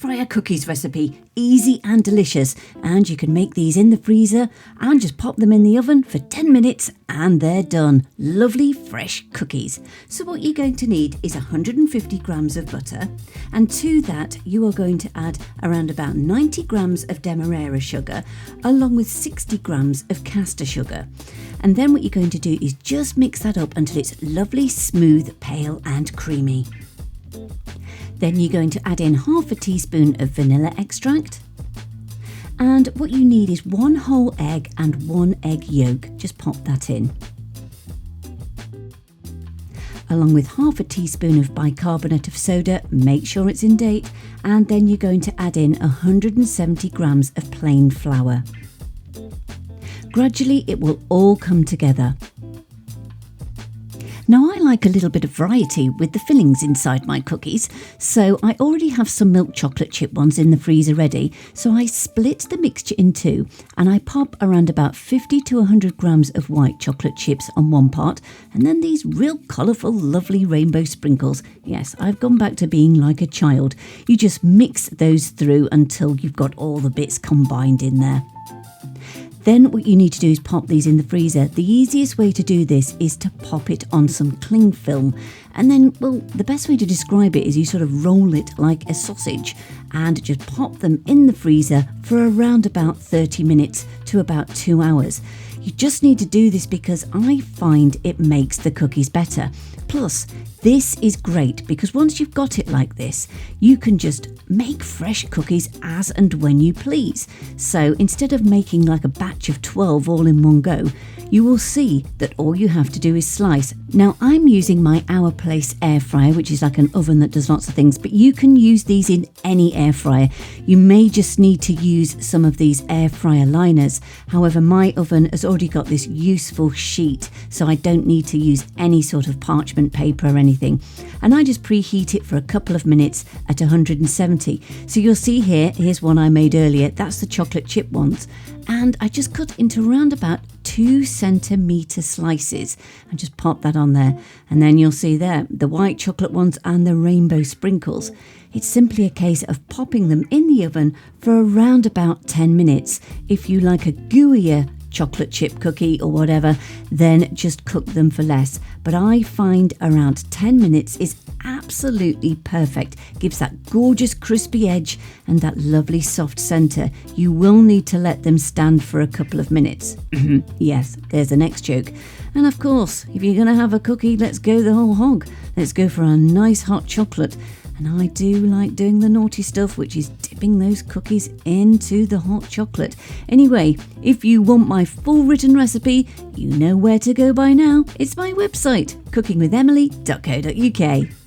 fryer cookies recipe. Easy and delicious, and you can make these in the freezer and just pop them in the oven for 10 minutes and they're done. Lovely fresh cookies. So what you're going to need is 150 grams of butter, and to that you are going to add around about 90 grams of demerara sugar along with 60 grams of caster sugar. And then what you're going to do is just mix that up until it's lovely, smooth, pale and creamy. Then you're going to add in half a teaspoon of vanilla extract. And what you need is 1 whole egg and 1 egg yolk. Just pop that in. Along with half a teaspoon of bicarbonate of soda, make sure it's in date. And then you're going to add in 170 grams of plain flour. Gradually it will all come together. Now I like a little bit of variety with the fillings inside my cookies, so I already have some milk chocolate chip ones in the freezer ready, so I split the mixture in two and I pop around about 50 to 100 grams of white chocolate chips on one part, and then these real colourful lovely rainbow sprinkles. Yes, I've gone back to being like a child. You just mix those through until you've got all the bits combined in there. Then what you need to do is pop these in the freezer. The easiest way to do this is to pop it on some cling film. And then, well, the best way to describe it is you sort of roll it like a sausage and just pop them in the freezer for around about 30 minutes to about 2 hours. You just need to do this because I find it makes the cookies better. Plus, this is great because once you've got it like this, you can just make fresh cookies as and when you please. So instead of making like a batch of 12 all in one go, you will see that all you have to do is slice. Now I'm using my Our Place air fryer, which is like an oven that does lots of things, but you can use these in any air fryer. You may just need to use some of these air fryer liners. However, my oven has already got this useful sheet, so I don't need to use any sort of parchment paper or anything. And I just preheat it for a couple of minutes at 170. So you'll see here's one I made earlier. That's the chocolate chip ones. And I just cut into around about 2 centimetre slices and just pop that on there. And then you'll see there the white chocolate ones and the rainbow sprinkles. It's simply a case of popping them in the oven for around about 10 minutes. If you like a gooier chocolate chip cookie or whatever, then just cook them for less. But I find around 10 minutes is absolutely perfect. Gives that gorgeous crispy edge and that lovely soft centre. You will need to let them stand for a couple of minutes. Yes, there's the next joke. And of course, if you're going to have a cookie, let's go the whole hog. Let's go for a nice hot chocolate. And I do like doing the naughty stuff, which is dipping those cookies into the hot chocolate. Anyway, if you want my full written recipe, you know where to go by now. It's my website, cookingwithemily.co.uk.